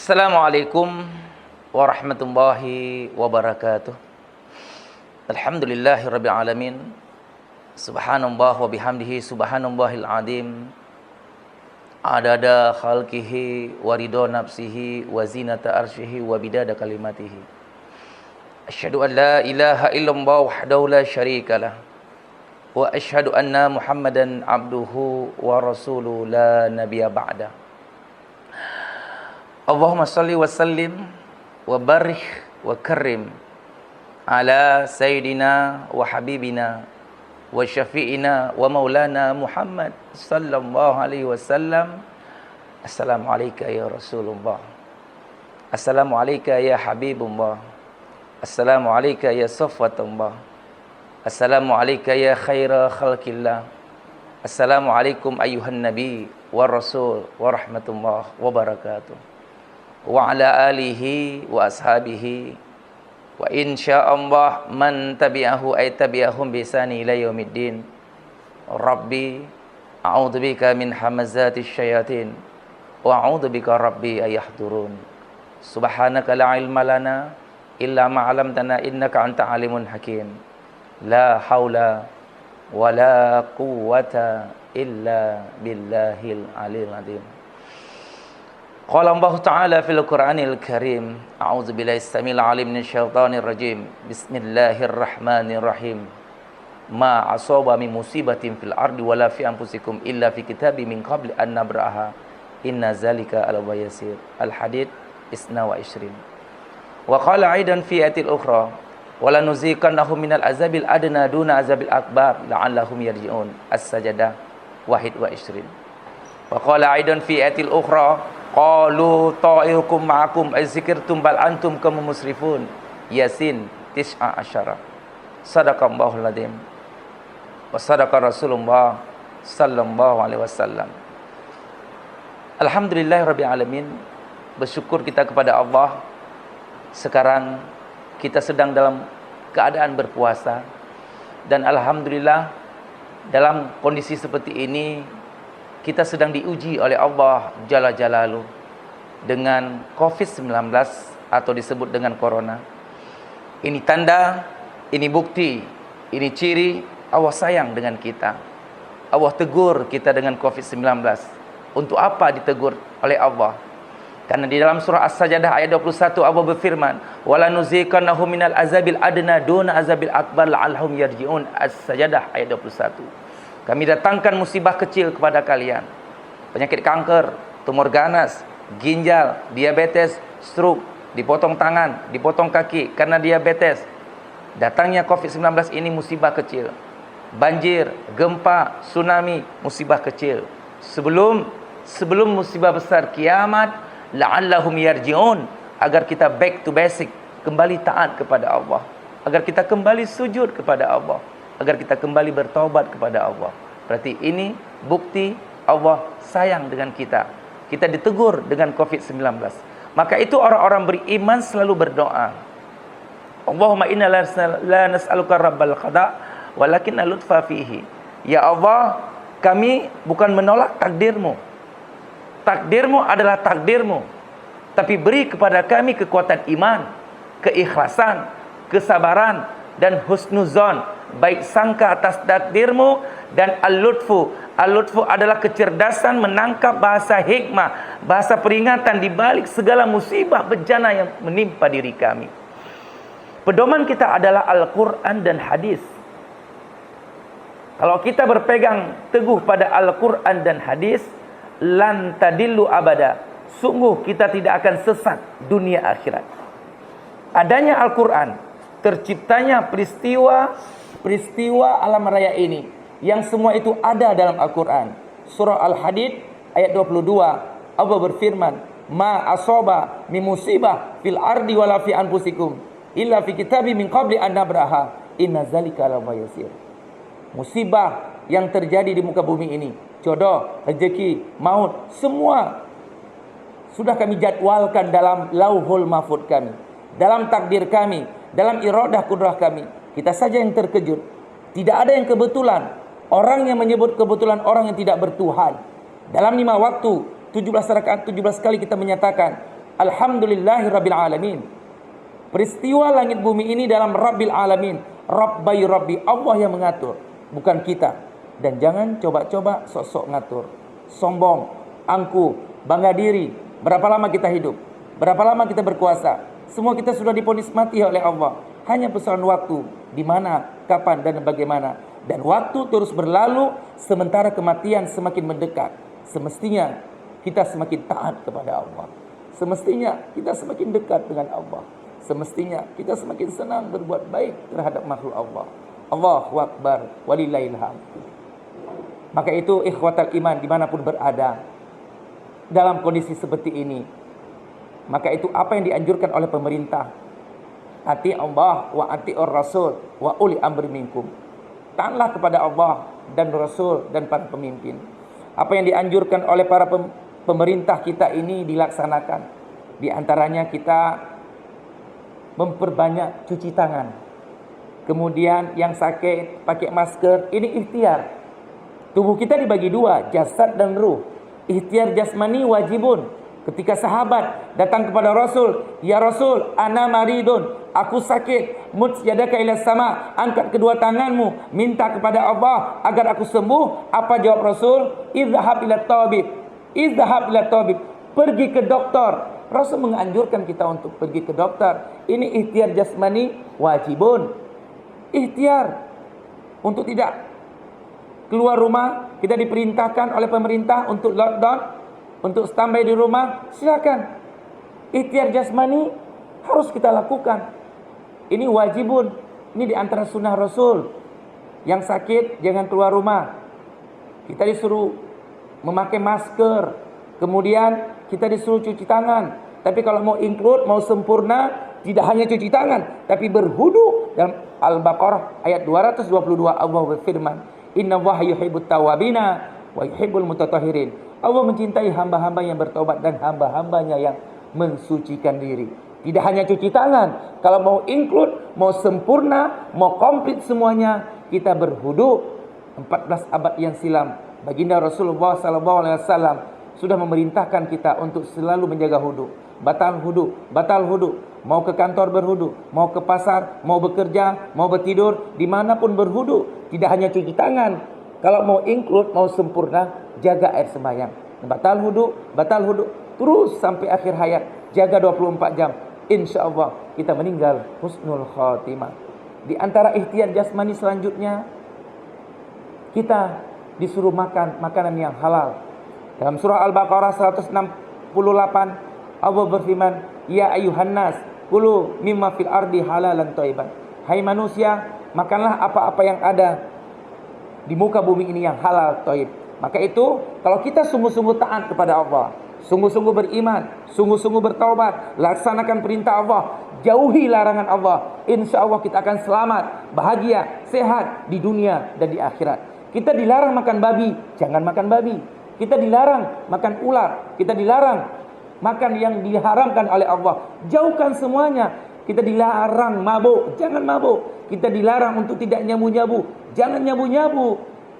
Assalamualaikum warahmatullahi wabarakatuh. Alhamdulillahirabbil alamin. Subhanallah wa bihamdihi subhanallahil azim. Adada khalqihi wa ridha nafsihi wa zinata arsyihi wa bidada kalimatihi. Asyhadu an la ilaha illallah wahdahu la syarikalah wa asyhadu anna Muhammadan abduhu wa rasuluhu la nabiyya ba'da. Allahumma salli wa sallim wa barik wa karim ala sayyidina wa habibina wa syafi'ina wa maulana Muhammad sallallahu alaihi wasallam. Assalamu alayka ya Rasulullah. Assalamu alayka ya Habibullah. Assalamu alayka ya Safwatullah. Assalamu alayka ya khaira khalqillah. Assalamu alaikum ayuhan nabi wa rasul wa rahmatullah wa barakatuh. Wa ala alihi wa ashabihi wa insyaallah man tabi'ahu ay tabi'ahum bisani ila yaumiddin. Rabbi a'udzubika min hamazati syayatin wa a'udzubika rabbi ayahdurun. Subhanaka la ilma lana illa ma 'allamtana innaka anta alimun hakim. La haula wa la quwwata illa billahil aliyil azim. Qala Allah Ta'ala fil Qur'anil Karim, a'udzu billahi samil alim minasyaitonir rajim. Bismillahirrahmanirrahim. Ma asaba min musibatin fil ardi wala fi anfusikum illa fi kitabim min qabli an nabraha. Inna zalika 'ala Allahi yasir. Al-Hadid 22. Wa qala aidan fi ayatil ukhra, wala nuziqannahum minal azabil adna duna azabil akbar la'allahum yarji'un. As-Sajdah 21. Wa qala aidan fi ayatil ukhra, qalu ta'irukum ma'akum azikirtum bal antum kaum musrifun. Yasin 19. Sadaqallahul adzim wa sadaqa Rasulullah sallallahu alaihi wasallam. Alhamdulillahirabbil alamin. Bersyukur kita kepada Allah. Sekarang kita sedang dalam keadaan berpuasa, dan alhamdulillah dalam kondisi seperti ini kita sedang diuji oleh Allah Jalla Jalaluh dengan COVID-19 atau disebut dengan corona. Ini tanda, ini bukti, ini ciri Allah sayang dengan kita. Allah tegur kita dengan COVID-19. Untuk apa ditegur oleh Allah? Karena di dalam surah As-Sajdah ayat 21 Allah berfirman, "Wala nuziqannahum minal azabil adna duna azabil akbar la'allahum yarji'un." As-Sajdah ayat 21. Kami datangkan musibah kecil kepada kalian. Penyakit kanker, tumor ganas, ginjal, diabetes, stroke, dipotong tangan, dipotong kaki karena diabetes. Datangnya COVID-19 ini musibah kecil. Banjir, gempa, tsunami, musibah kecil. Sebelum musibah besar kiamat, la'allahum yarji'un, agar kita back to basic, kembali taat kepada Allah, agar kita kembali sujud kepada Allah, agar kita kembali bertaubat kepada Allah. Berarti ini bukti Allah sayang dengan kita. Kita ditegur dengan COVID-19. Maka itu orang-orang beriman selalu berdoa, Allahumma inna la nas'aluka rabbal qada walakinna lutfa fihi. Ya Allah, kami bukan menolak takdirmu. Takdirmu adalah takdirmu. Tapi beri kepada kami kekuatan iman, keikhlasan, kesabaran, dan husnuzon, baik sangka atas takdirmu, dan al-lutfu. Al-lutfu adalah kecerdasan menangkap bahasa hikmah, bahasa peringatan di balik segala musibah bencana yang menimpa diri kami. Pedoman kita adalah Al-Quran dan hadis. Kalau kita berpegang teguh pada Al-Quran dan hadis, lan tadillu abada, sungguh kita tidak akan sesat dunia akhirat. Adanya Al-Quran, terciptanya peristiwa alam raya ini, yang semua itu ada dalam Al-Quran. Surah Al-Hadid ayat 22, Allah berfirman, ma asaba min musibah fil ardi wala fi anfusikum illa fi kitabim min qabli an nabraha inna zalika la yasir. Musibah yang terjadi di muka bumi ini, jodoh, rezeki, maut, semua sudah kami jadwalkan dalam lauhul mahfud kami, dalam takdir kami, dalam iradah kudrah kami. Kita saja yang terkejut. Tidak ada yang kebetulan. Orang yang menyebut kebetulan orang yang tidak bertuhan. Dalam 5 waktu, 17 rakaat, 17 kali kita menyatakan Alhamdulillahirabbil alamin. Peristiwa langit bumi ini dalam Rabbil alamin. Rabbi Rabbi, Allah yang mengatur, bukan kita. Dan jangan coba-coba sok-sok ngatur. Sombong, angkuh, bangga diri. Berapa lama kita hidup? Berapa lama kita berkuasa? Semua kita sudah divonis mati oleh Allah. Hanya persoalan waktu, di mana, kapan, dan bagaimana. Dan waktu terus berlalu, sementara kematian semakin mendekat. Semestinya kita semakin taat kepada Allah. Semestinya kita semakin dekat dengan Allah. Semestinya kita semakin senang berbuat baik terhadap makhluk Allah. Allahu Akbar, walillahil hamd. Maka itu ikhwatal iman dimanapun berada, dalam kondisi seperti ini, maka itu apa yang dianjurkan oleh pemerintah, ati Allah wa atiur Rasul wa uli amri minkum. Taatlah kepada Allah dan Rasul dan para pemimpin. Apa yang dianjurkan oleh para pemerintah kita ini dilaksanakan. Di antaranya kita memperbanyak cuci tangan. Kemudian yang sakit pakai masker, ini ikhtiar. Tubuh kita dibagi dua, jasad dan ruh. Ikhtiar jasmani wajibun. Ketika sahabat datang kepada Rasul, "Ya Rasul, ana maridun, aku sakit. Mud yadaka ila sama, angkat kedua tanganmu, minta kepada Allah agar aku sembuh." Apa jawab Rasul? "Izhab ila tabib." Izhab ila tabib. Pergi ke dokter. Rasul menganjurkan kita untuk pergi ke dokter. Ini ikhtiar jasmani wajibun. Ikhtiar untuk tidak keluar rumah. Kita diperintahkan oleh pemerintah untuk lockdown, untuk standby di rumah. Silakan. Ikhtiar jasmani harus kita lakukan. Ini wajibun. Ini di antara sunnah Rasul. Yang sakit jangan keluar rumah. Kita disuruh memakai masker. Kemudian kita disuruh cuci tangan. Tapi kalau mau include, mau sempurna, tidak hanya cuci tangan, tapi berhudu. Dalam Al-Baqarah ayat 222 Allah berfirman, "Innallaha yuhibbut tawwabina wa yuhibbul mutatahhirin." Allah mencintai hamba-hamba yang bertobat dan hamba-hambanya yang mensucikan diri. Tidak hanya cuci tangan. Kalau mau include, mau sempurna, mau komplit semuanya, kita berhudu. 14 abad yang silam, baginda Rasulullah SAW sudah memerintahkan kita untuk selalu menjaga hudu. Batal hudu, batal hudu. Mau ke kantor berhudu, mau ke pasar, mau bekerja, mau bertidur, dimanapun berhudu. Tidak hanya cuci tangan. Kalau mau include, mau sempurna, jaga air sembahyang. Batal hudu, terus sampai akhir hayat. Jaga 24 jam. Insya Allah kita meninggal husnul khatimah. Di antara ikhtiar jasmani selanjutnya, kita disuruh makan makanan yang halal. Dalam surah Al-Baqarah 168, Allah berfirman, "Ya ayuhan nas, kulu mimma fil ardi halalan thayyiban." Hai manusia, makanlah apa-apa yang ada di muka bumi ini yang halal thayyib. Maka itu, kalau kita sungguh-sungguh taat kepada Allah, sungguh-sungguh beriman, sungguh-sungguh bertaubat, laksanakan perintah Allah, jauhi larangan Allah, insya Allah kita akan selamat, bahagia, sehat di dunia dan di akhirat. Kita dilarang makan babi, jangan makan babi. Kita dilarang makan ular, kita dilarang makan yang diharamkan oleh Allah. Jauhkan semuanya. Kita dilarang mabuk, jangan mabuk. Kita dilarang untuk tidak nyabu-nyabu, jangan nyabu-nyabu.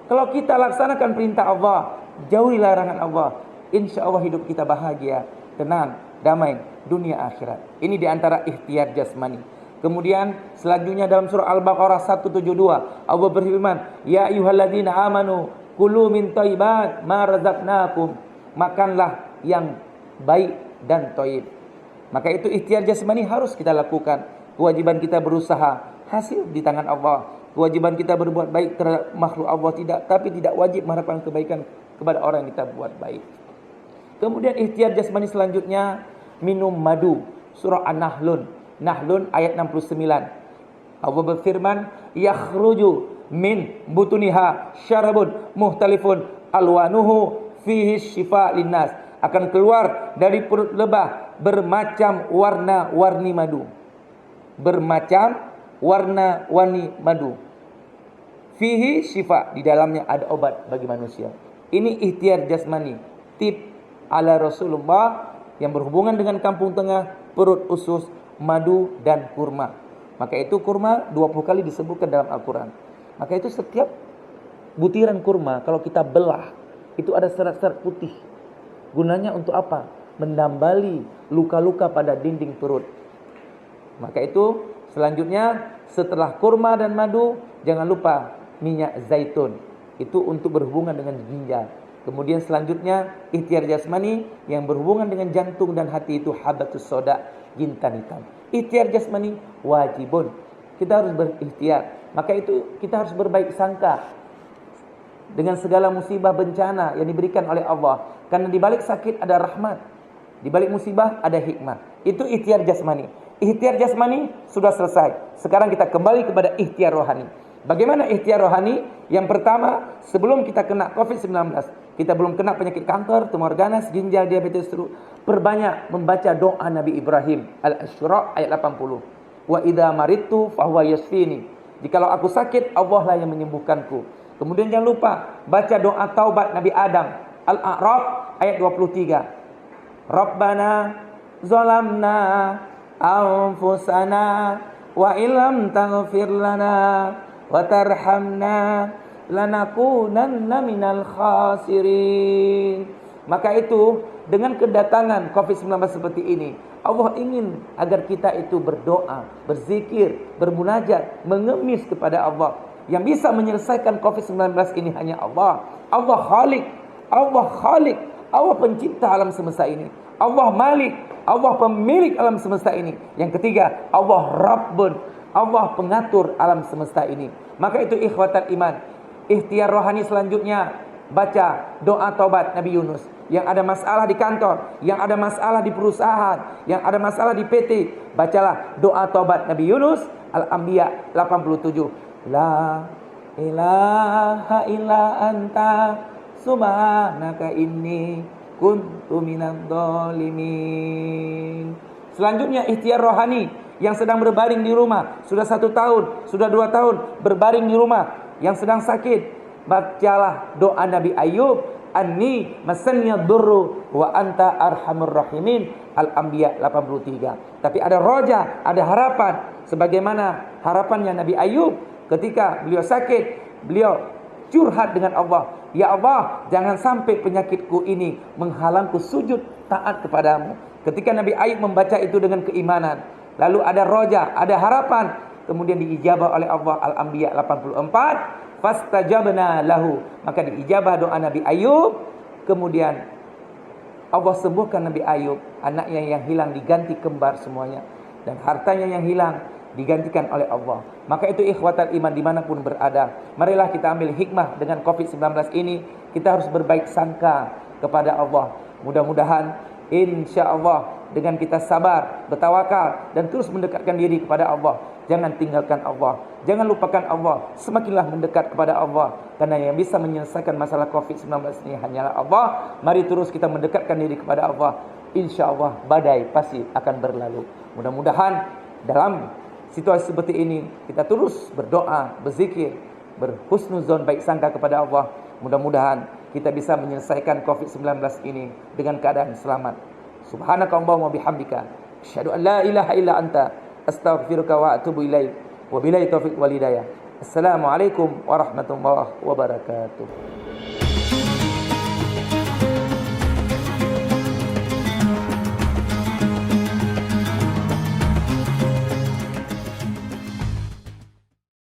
Kalau kita laksanakan perintah Allah, jauhi larangan Allah, insya Allah hidup kita bahagia, tenang, damai, dunia akhirat. Ini diantara ikhtiar jasmani. Kemudian selanjutnya dalam surah Al-Baqarah 172, Allah berfirman, "Ya ayyuhalladzina amanu kulu min thayyibat ma razaqnakum." Makanlah yang baik dan thayyib. Maka itu ikhtiar jasmani harus kita lakukan. Kewajiban kita berusaha, hasil di tangan Allah. Kewajiban kita berbuat baik terhadap makhluk Allah tidak, tapi tidak wajib mengharapkan kebaikan kepada orang yang kita buat baik. Kemudian ikhtiar jasmani selanjutnya, minum madu. Surah An-Nahlun, Nahlun ayat 69. Allah berfirman, "Yakhruju min butuniha syarabun muhtalifun alwanuhu fihi syifa linnas." Akan keluar dari perut lebah bermacam warna-warni madu. Bermacam warna-warni madu. Fihi syifa, di dalamnya ada obat bagi manusia. Ini ikhtiar jasmani, tip ala Rasulullah yang berhubungan dengan kampung tengah, perut usus, madu dan kurma. Maka itu kurma 20 kali disebutkan dalam Al-Quran. Maka itu setiap butiran kurma kalau kita belah, itu ada serat-serat putih. Gunanya untuk apa? menambali luka-luka pada dinding perut. Maka itu selanjutnya setelah kurma dan madu, jangan lupa minyak zaitun. Itu untuk berhubungan dengan ginjal. Kemudian selanjutnya ikhtiar jasmani yang berhubungan dengan jantung dan hati, itu habatus soda, jintan hitam. Ikhtiar jasmani wajibun. Kita harus berikhtiar. Maka itu kita harus berbaik sangka dengan segala musibah bencana yang diberikan oleh Allah. Karena di balik sakit ada rahmat, di balik musibah ada hikmah. Itu ikhtiar jasmani. Ikhtiar jasmani sudah selesai. Sekarang kita kembali kepada ikhtiar rohani. Bagaimana ikhtiar rohani? Yang pertama, sebelum kita kena COVID-19, kita belum kena penyakit kanker, tumor ganas, ginjal, diabetes, perbanyak membaca doa Nabi Ibrahim Al-Asra ayat 80. Wa idza maridtu fahuwa yashfini. Jikalau aku sakit, Allah lah yang menyembuhkanku. Kemudian jangan lupa baca doa taubat Nabi Adam Al-A'raf ayat 23. Rabbana zalamna anfusana wa illam taghfir lana wa tarhamna lanakunanna minal khasirin. Maka itu dengan kedatangan COVID-19 seperti ini, Allah ingin agar kita itu berdoa, berzikir, bermunajat, mengemis kepada Allah. Yang bisa menyelesaikan COVID-19 ini hanya Allah. Allah Khalik, Allah Khalik, Allah pencipta alam semesta ini. Allah Malik, Allah pemilik alam semesta ini. Yang ketiga, Allah Rabbun, Allah pengatur alam semesta ini. Maka itu ikhwatal iman. Ikhtiar rohani selanjutnya, baca doa taubat Nabi Yunus. Yang ada masalah di kantor, yang ada masalah di perusahaan, yang ada masalah di PT, bacalah doa taubat Nabi Yunus Al-Anbiya 87. La ilaha illa anta subhanaka inni kuntu minadh dhalimin. Selanjutnya ikhtiar rohani yang sedang berbaring di rumah, sudah 1 tahun, sudah 2 tahun berbaring di rumah, yang sedang sakit, bacalah doa Nabi Ayub, anni masanniya durru wa anta arhamur rahimin, Al-Anbiya 83. Tapi ada roja, ada harapan, sebagaimana harapannya Nabi Ayub ketika beliau sakit, beliau curhat dengan Allah. Ya Allah, jangan sampai penyakitku ini menghalangku sujud taat kepadamu. Ketika Nabi Ayub membaca itu dengan keimanan, lalu ada roja, ada harapan, kemudian diijabah oleh Allah. Al-Anbiya 84. Fastajabna lahu, maka diijabah doa Nabi Ayub. Kemudian Allah sembuhkan Nabi Ayub, anaknya yang hilang diganti kembar semuanya, dan hartanya yang hilang digantikan oleh Allah. Maka itu ikhwatal iman dimanapun berada, marilah kita ambil hikmah dengan COVID-19 ini. Kita harus berbaik sangka kepada Allah. Mudah-mudahan insya Allah dengan kita sabar, bertawakal, dan terus mendekatkan diri kepada Allah. Jangan tinggalkan Allah, jangan lupakan Allah. Semakinlah mendekat kepada Allah, karena yang bisa menyelesaikan masalah COVID-19 ini hanyalah Allah. Mari terus kita mendekatkan diri kepada Allah. Insya Allah badai pasti akan berlalu. Mudah-mudahan dalam situasi seperti ini kita terus berdoa, berzikir, berhusnuzon, baik sangka kepada Allah. Mudah-mudahan kita bisa menyelesaikan COVID-19 ini dengan keadaan selamat. Subhanakallahumma bihamdika, asyhadu an la ilaha illa anta, astaghfiruka wa atubu ilaik. Wabillahi taufiq wal hidayah. Assalamualaikum warahmatullahi wabarakatuh.